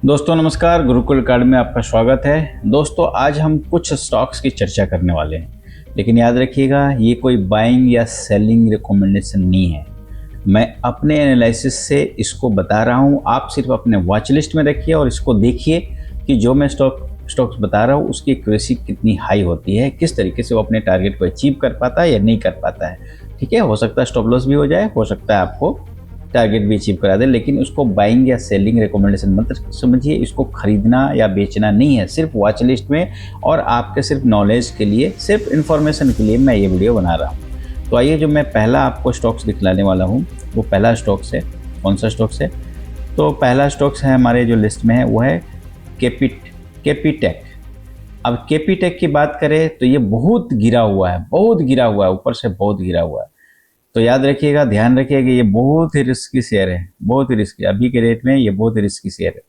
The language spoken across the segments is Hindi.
दोस्तों नमस्कार, गुरुकुल कार्ड में आपका स्वागत है। दोस्तों आज हम कुछ स्टॉक्स की चर्चा करने वाले हैं, लेकिन याद रखिएगा ये कोई बाइंग या सेलिंग रिकमेंडेशन नहीं है। मैं अपने एनालिसिस से इसको बता रहा हूँ, आप सिर्फ अपने वॉच लिस्ट में रखिए और इसको देखिए कि जो मैं स्टॉक्स बता रहा हूँ उसकी एक्यूरेसी कितनी हाई होती है, किस तरीके से वो अपने टारगेट को अचीव कर पाता है या नहीं कर पाता है। ठीक है, हो सकता है स्टॉप लॉस भी हो जाए, हो सकता है आपको टारगेट भी अचीव करा दे, लेकिन उसको बाइंग या सेलिंग रिकमेंडेशन मत समझिए। इसको खरीदना या बेचना नहीं है, सिर्फ वॉच लिस्ट में और आपके सिर्फ नॉलेज के लिए, सिर्फ इन्फॉर्मेशन के लिए मैं ये वीडियो बना रहा हूँ। तो आइए, जो मैं पहला आपको स्टॉक्स दिखलाने वाला हूँ वो पहला स्टॉक्स है। कौन सा स्टॉक्स है? तो पहला स्टॉक्स है हमारे जो लिस्ट में है वो है केपीटेक। अब केपीटेक की बात करें तो ये बहुत गिरा हुआ है, ऊपर से बहुत गिरा हुआ है। तो याद रखिएगा, ध्यान रखिएगा, ये बहुत ही रिस्की शेयर है, बहुत ही रिस्की। अभी के रेट में ये बहुत ही रिस्की शेयर है।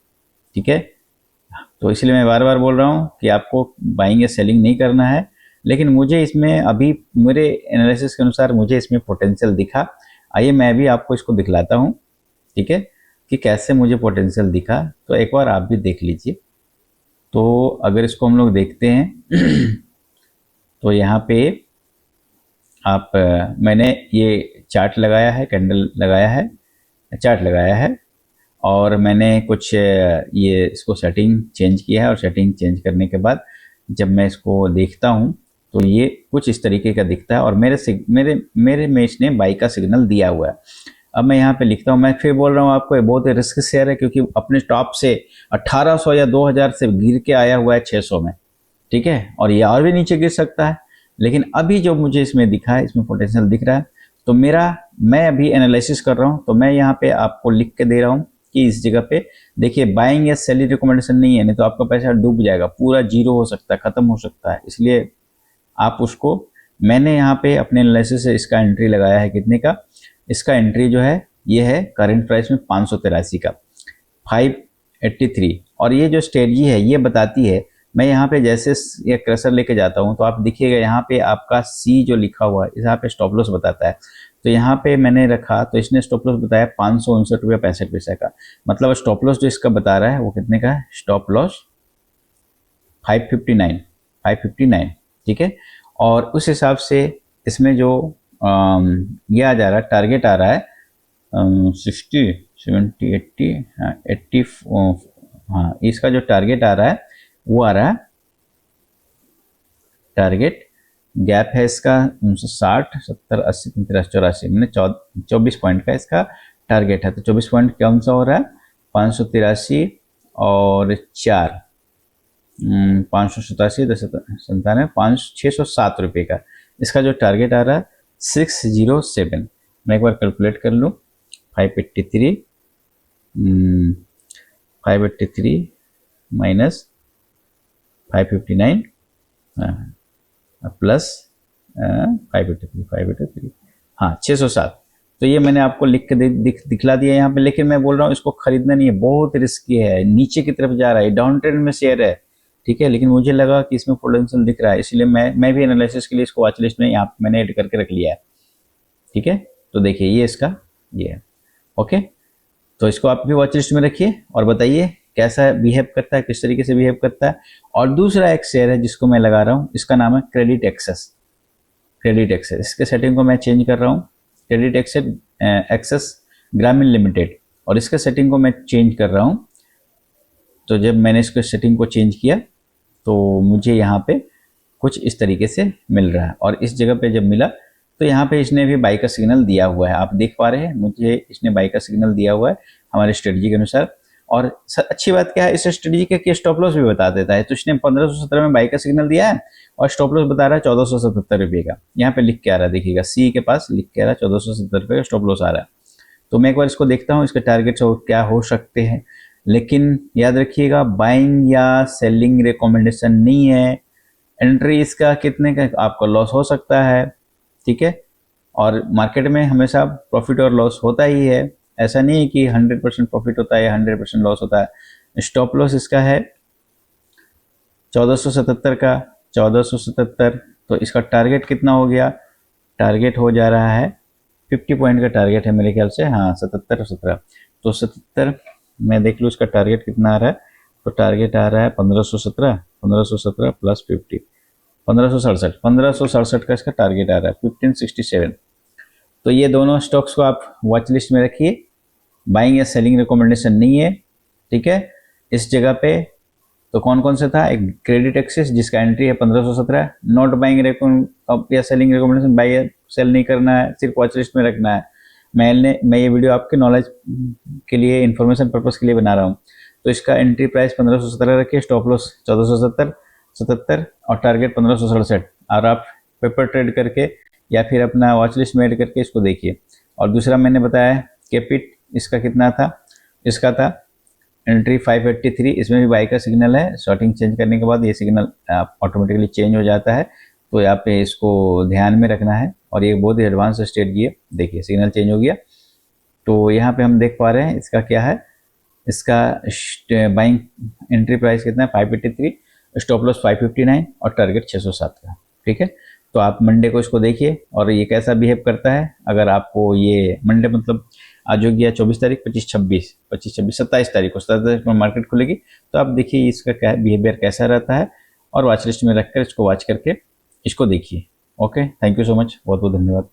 ठीक है, तो इसलिए मैं बार बार बोल रहा हूँ कि आपको बाइंग या सेलिंग नहीं करना है, लेकिन मुझे इसमें अभी मेरे एनालिसिस के अनुसार मुझे इसमें पोटेंशियल दिखा। आइए मैं भी आपको इसको दिखलाता हूँ, ठीक है, कि कैसे मुझे पोटेंशियल दिखा। तो एक बार आप भी देख लीजिए। तो अगर इसको हम लोग देखते हैं तो यहाँ पे मैंने ये चार्ट लगाया है, कैंडल लगाया है, चार्ट लगाया है, और मैंने कुछ ये इसको सेटिंग चेंज किया है। और सेटिंग चेंज करने के बाद जब मैं इसको देखता हूँ तो ये कुछ इस तरीके का दिखता है, और मेरे में इसने बाई का सिग्नल दिया हुआ है। अब मैं यहाँ पे लिखता हूँ, मैं फिर बोल रहा हूँ आपको, ये बहुत ही रिस्क शेयर है, क्योंकि अपने टॉप से 1800 या 2000 से गिर के आया हुआ है 600 में। ठीक है, और ये और भी नीचे गिर सकता है, लेकिन अभी जो मुझे इसमें दिखा है, इसमें पोटेंशियल दिख रहा है। तो मैं अभी एनालिसिस कर रहा हूँ, तो मैं यहाँ पे आपको लिख के दे रहा हूँ कि इस जगह पे देखिए, बाइंग या सेलिंग रिकमेंडेशन नहीं है, नहीं तो आपका पैसा डूब जाएगा, पूरा जीरो हो सकता है, खत्म हो सकता है। इसलिए आप उसको, मैंने यहाँ पे अपने एनालिसिस से इसका एंट्री लगाया है, कितने का? इसका एंट्री जो है ये है करंट प्राइस में 583 का 583। और ये जो स्ट्रेटजी है ये बताती है, मैं यहाँ पे जैसे ये क्रसर लेके जाता हूँ तो आप देखिएगा यहाँ पे आपका सी जो लिखा हुआ है, यहाँ पे स्टॉप लॉस बताता है। तो यहाँ पे मैंने रखा तो इसने स्टॉप लॉस बताया 559 रुपया 65 पैसा का। मतलब स्टॉप लॉस जो इसका बता रहा है वो कितने का है? Stop loss 559। ठीक है, और उस हिसाब से इसमें जो ये आ जा रहा है, टारगेट आ रहा है 60 70 80, हाँ 80, हाँ इसका जो टारगेट आ रहा है वो आ रहा है, टारगेट गैप है इसका 60 70 80 35 84, मैंने 24 पॉइंट का इसका टारगेट है। तो 24 पॉइंट कौन सा हो रहा है? 583 और 4 587 10 97 607 रुपये का इसका जो टारगेट आ रहा है 607। मैं एक बार कैलकुलेट कर लूँ, 583 माइनस 559 प्लस 583, हाँ 607। तो ये मैंने आपको लिख के दिखला दिया यहाँ पे, लेकिन मैं बोल रहा हूँ इसको खरीदना नहीं है, बहुत रिस्की है, नीचे की तरफ जा रहा है, डाउन ट्रेंड में शेयर है। ठीक है, लेकिन मुझे लगा कि इसमें पोटेंशियल दिख रहा है, इसलिए मैं भी एनालिसिस के लिए इसको वॉच लिस्ट में यहाँ मैंने ऐड करके रख लिया है। ठीक है, तो देखिए ये इसका ये है। ओके, तो इसको आप भी वॉच लिस्ट में रखिए और बताइए कैसा बिहेव करता है, किस तरीके से बिहेव करता है। और दूसरा एक शेयर है जिसको मैं लगा रहा हूँ, इसका नाम है क्रेडिट एक्सेस। इसके सेटिंग को मैं चेंज कर रहा हूँ, क्रेडिट एक्सेस ग्रामीण लिमिटेड, और इसके सेटिंग को मैं चेंज कर रहा हूँ। तो जब मैंने इसको सेटिंग को चेंज किया तो मुझे यहाँ पे कुछ इस तरीके से मिल रहा है, और इस जगह पे जब मिला तो यहाँ पे इसने भी बाई का सिग्नल दिया हुआ है, आप देख पा रहे हैं, मुझे इसने बाई का सिग्नल दिया हुआ है हमारे स्ट्रेटजी के अनुसार। और अच्छी बात क्या है, इस स्ट्रेटजी के स्टॉप लॉस भी बता देता है। तो इसने 1517 में बाई का सिग्नल दिया है और स्टॉप लॉस बता रहा है 1477 रुपये का। यहाँ पे लिख के आ रहा है, देखिएगा सी के पास लिख के आ रहा है 1470 रुपये का स्टॉप लॉस आ रहा है। तो मैं एक बार इसको देखता हूँ, इसके टारगेट्स क्या हो सकते हैं। लेकिन याद रखिएगा, बाइंग या सेलिंग रिकमेंडेशन नहीं है। एंट्री इसका कितने का आपका लॉस हो सकता है। ठीक है, और मार्केट में हमेशा प्रॉफिट और लॉस होता ही है, ऐसा नहीं है कि 100% प्रॉफिट होता है या 100% लॉस होता है। स्टॉप लॉस इसका है 1477 का, 1477। तो इसका टारगेट कितना हो गया? टारगेट हो जा रहा है 50 पॉइंट का टारगेट है मेरे ख्याल से, हाँ 77 और 17। तो 77 मैं देख लूँ इसका टारगेट कितना आ रहा है। तो टारगेट आ रहा है 1517 प्लस 50, 1567 का इसका टारगेट आ रहा है, 1567। तो ये दोनों स्टॉक्स को आप वॉच लिस्ट में रखिए, बाइंग या सेलिंग रिकमेंडेशन नहीं है, ठीक है। इस जगह पे तो कौन कौन सा था, एक क्रेडिट एक्सेस जिसका एंट्री है 1517, नॉट बाइंग या सेलिंग रिकमेंडेशन, बाई या सेल नहीं करना है, सिर्फ वॉच लिस्ट में रखना है। मैं ये वीडियो आपके नॉलेज के लिए, इन्फॉर्मेशन पर्पज़ के लिए बना रहा हूँ। तो इसका एंट्री प्राइस 1517 रखिए, स्टॉप लॉस 1477 और टारगेट 1567, और आप पेपर ट्रेड करके या फिर अपना वॉच लिस्ट में ऐड करके इसको देखिए। और दूसरा मैंने बताया कैपिट, इसका कितना था, इसका था एंट्री 583, इसमें भी बाई का सिग्नल है। शॉर्टिंग चेंज करने के बाद ये सिग्नल ऑटोमेटिकली चेंज हो जाता है, तो यहाँ पे इसको ध्यान में रखना है। और ये बहुत ही एडवांस स्टेट ये देखिए सिग्नल चेंज हो गया। तो यहाँ पे हम देख पा रहे हैं इसका क्या है, इसका बाइंग एंट्री प्राइस कितना है 583, स्टॉप लॉस 559 और टारगेट 607 का, ठीक है। तो आप मंडे को इसको देखिए और ये कैसा बिहेव करता है। अगर आपको ये मंडे मतलब आज हो गया 24 तारीख, 25 26 27 तारीख को, 27 तारीख को मार्केट खुलेगी, तो आप देखिए इसका क्या बिहेवियर कैसा रहता है और वॉच लिस्ट में रखकर इसको वॉच करके इसको देखिए। Okay, thank you so much, बहुत बहुत धन्यवाद।